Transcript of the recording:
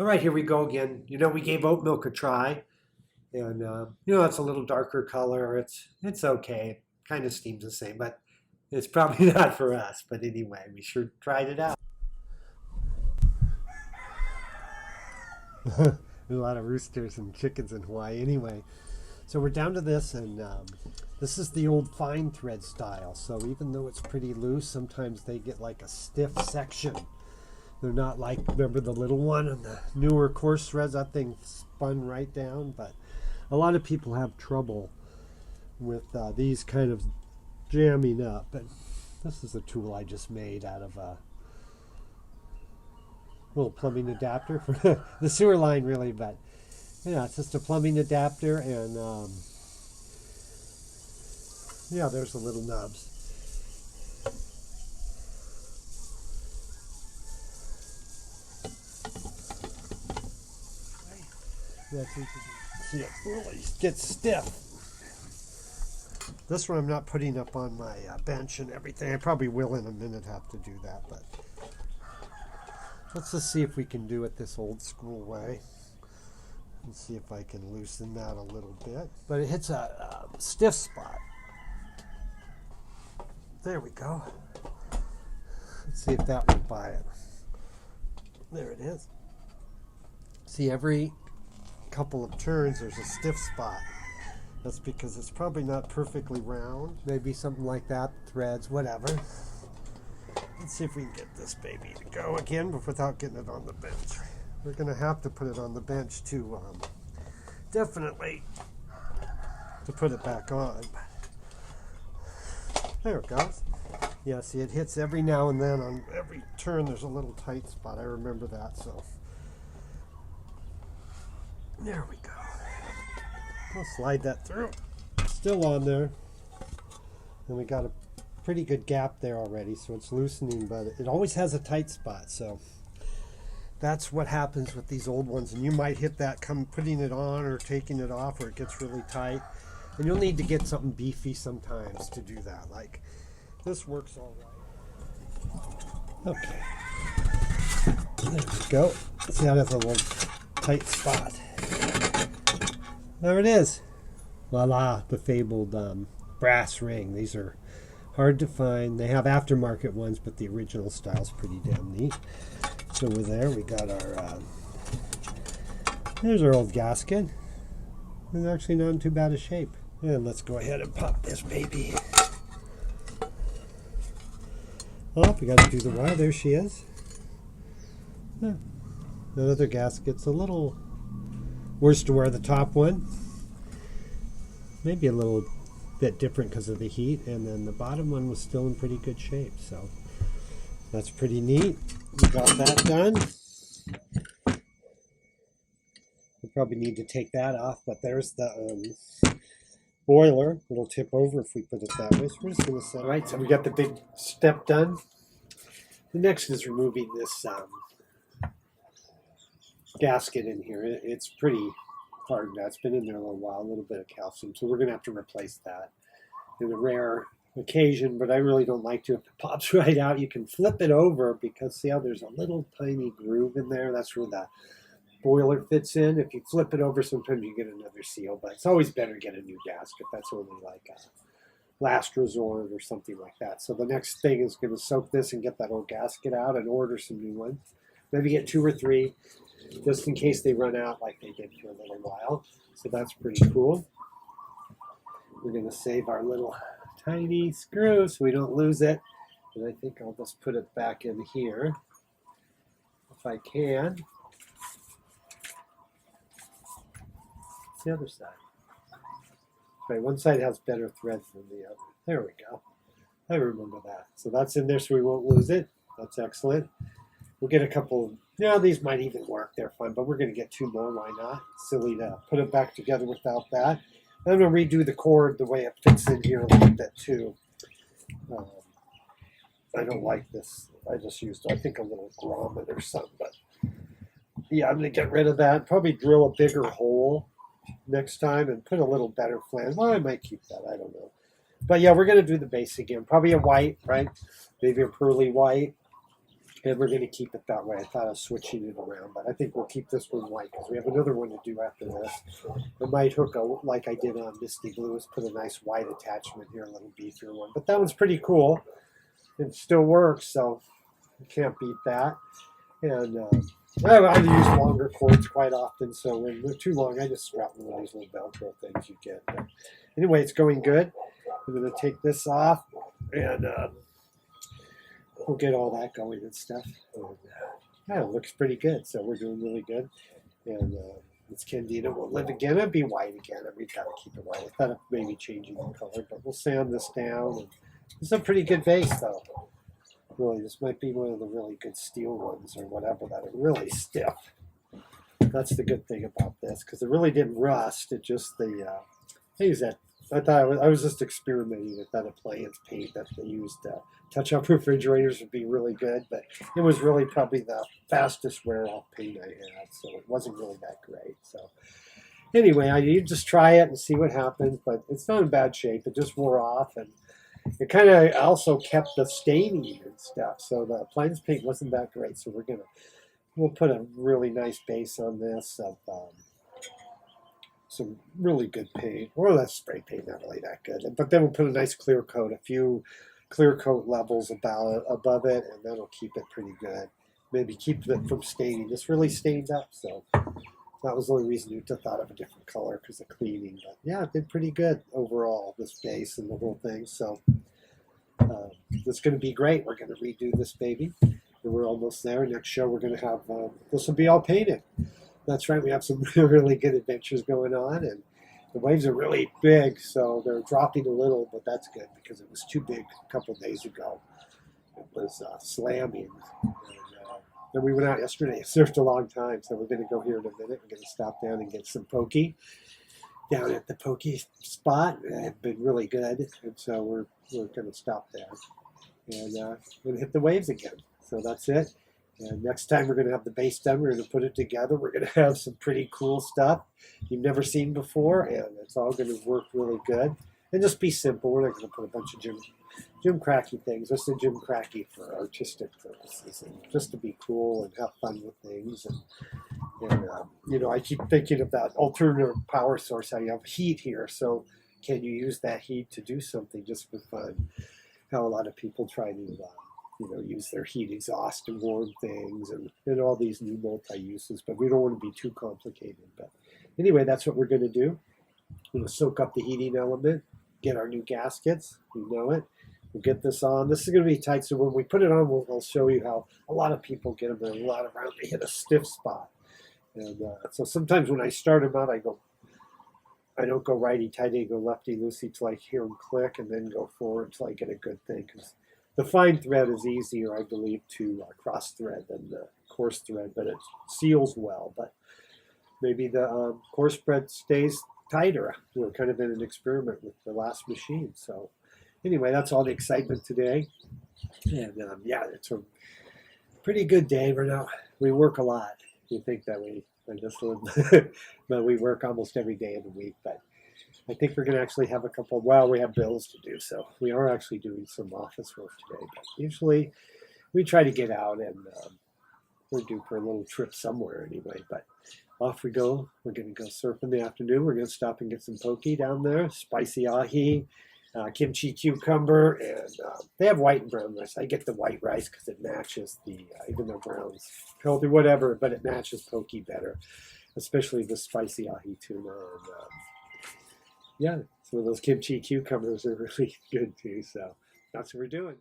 All right, here we go again. We gave oat milk a try, and it's a little darker color. It's okay. It kind of steams the same, but it's probably not for us. But anyway, we sure tried it out. There's a lot of roosters and chickens in Hawaii anyway. So we're down to this, and this is the old fine thread style. So even though it's pretty loose, sometimes they get like a stiff section. They're not like, remember the little one and the newer coarse threads, that thing spun right down. But a lot of people have trouble with these kind of jamming up. But this is a tool I just made out of a little plumbing adapter for the sewer line, really. But yeah, it's just a plumbing adapter, and yeah, there's the little nubs. Yeah, see, it really gets stiff. This one I'm not putting up on my bench and everything. I probably will in a minute have to do that, but let's just see if we can do it this old school way. And see if I can loosen that a little bit. But it hits a stiff spot. There we go. Let's see if that will buy it. There it is. See, every couple of turns there's a stiff spot. That's because it's probably not perfectly round. Maybe something like that, threads, whatever. Let's see if we can get this baby to go again but without getting it on the bench. We're going to have to put it on the bench to definitely to put it back on. There it goes. Yeah, see, it hits every now and then. On every turn there's a little tight spot. I remember that. So there we go. I'll slide that through. Still on there. And we got a pretty good gap there already, so it's loosening, but it always has a tight spot. So that's what happens with these old ones, and you might hit that putting it on or taking it off where it gets really tight, and you'll need to get something beefy sometimes to do that. Like this works all right. Okay, there we go. See how that's a little tight spot. There it is. Voila, the fabled brass ring. These are hard to find. They have aftermarket ones, but the original style's pretty damn neat. So over there we got our there's our old gasket. It's actually not in too bad a shape. And let's go ahead and pop this baby. Oh, we got to do the wire. There she is. Yeah. The other gasket's a little worse to wear, the top one. Maybe a little bit different because of the heat, and then the bottom one was still in pretty good shape. So that's pretty neat. We got that done. We probably need to take that off, but there's the boiler. It'll tip over if we put it that way. So we're just going to set. All right, so we got the big step done. The next is removing this gasket in here. It's pretty hard now. It's been in there a little while, a little bit of calcium, so we're going to have to replace that in a rare occasion, but I really don't like to. If it pops right out, you can flip it over because see how there's a little tiny groove in there? That's where the boiler fits in. If you flip it over, sometimes you get another seal, but it's always better to get a new gasket. That's only like a last resort or something like that. So the next thing is going to soak this and get that old gasket out and order some new ones. Maybe get 2 or 3 just in case they run out like they did for a little while. So that's pretty cool. We're going to save our little tiny screw so we don't lose it. And I think I'll just put it back in here if I can. The other side. Right, one side has better threads than the other. There we go. I remember that. So that's in there so we won't lose it. That's excellent. We'll get a couple. These might even work. They're fun, but we're going to get 2 more. Why not? Silly to put it back together without that. I'm going to redo the cord the way it fits in here a little bit too. I don't like this. I just used, I think, a little grommet or something. But yeah, I'm going to get rid of that. Probably drill a bigger hole next time and put a little better flange. Well, I might keep that. I don't know. But yeah, we're going to do the base again. Probably a white, right? Maybe a pearly white. And we're going to keep it that way. I thought of switching it around, but I think we'll keep this one white because we have another one to do after this. I might hook a, like I did on Misty Blue, is put a nice white attachment here, a little beefier one. But that one's pretty cool. It still works, so you can't beat that. And I use longer cords quite often, so when they're too long, I just strap one of these little Velcro things you get. But anyway, it's going good. I'm going to take this off, and we'll get all that going and stuff. And, yeah, it looks pretty good, so we're doing really good. And this Candida will live again and be white again. And we've got to keep it white. I thought of maybe changing the color, but we'll sand this down. And it's a pretty good vase, though. Really, this might be one of the really good steel ones or whatever that are really stiff. That's the good thing about this, because it really didn't rust. It just I thought I was just experimenting with that appliance paint that they used to touch up refrigerators would be really good, but it was really probably the fastest wear off paint I had, so it wasn't really that great. So anyway, you just try it and see what happens, but it's not in bad shape. It just wore off, and it kind of also kept the staining and stuff. So the appliance paint wasn't that great. So we'll put a really nice base on this of some really good paint. Or that spray paint, not really that good. But then we'll put a nice clear coat, a few clear coat levels above it, and that'll keep it pretty good. Maybe keep it from staining. This really stained up, so that was the only reason you thought of a different color because of cleaning. But yeah, it did pretty good overall, this base and the whole thing. So it's going to be great. We're going to redo this baby, and we're almost there. Next show, we're going to have this will be all painted. That's right. We have some really good adventures going on, and the waves are really big, so they're dropping a little, but that's good because it was too big a couple days ago. It was slamming. And, then we went out yesterday and surfed a long time, so we're going to go here in a minute. We're going to stop down and get some pokey down at the pokey spot. It's been really good, and so we're going to stop there. And we're going to hit the waves again. So that's it. And next time we're going to have the base done. We're going to put it together. We're going to have some pretty cool stuff you've never seen before, and it's all going to work really good. And just be simple. We're not going to put a bunch of Jim Cracky things. Just a Jim Cracky for artistic purposes, and just to be cool and have fun with things. And you know, I keep thinking of that alternative power source. How you have heat here, so can you use that heat to do something just for fun? How a lot of people try to use their heat exhaust to warm things and all these new multi-uses, but we don't want to be too complicated. But anyway, that's what we're going to do. We're going to soak up the heating element, get our new gaskets, you know it. We'll get this on. This is going to be tight, so when we put it on, we'll show you how a lot of people get them. There's a lot around, they hit a stiff spot. And so sometimes when I start them out, I don't go righty-tighty, go lefty-loosey till I hear them click, and then go forward until I get a good thing. Because the fine thread is easier, I believe, to cross-thread than the coarse thread, but it seals well. But maybe the coarse thread stays tighter. We're kind of in an experiment with the last machine. So anyway, that's all the excitement today. And yeah, it's a pretty good day. We work a lot. You think that but we work almost every day of the week. But I think we're going to actually have we have bills to do, so we are actually doing some office work today. But usually we try to get out, and we're due for a little trip somewhere anyway. But off we go. We're going to go surf in the afternoon. We're going to stop and get some poke down there, spicy ahi, kimchi cucumber, and they have white and brown rice. I get the white rice because it matches even though brown's healthy, whatever, but it matches poke better, especially the spicy ahi tuna. And, yeah, some of those kimchi cucumbers are really good too. So that's what we're doing.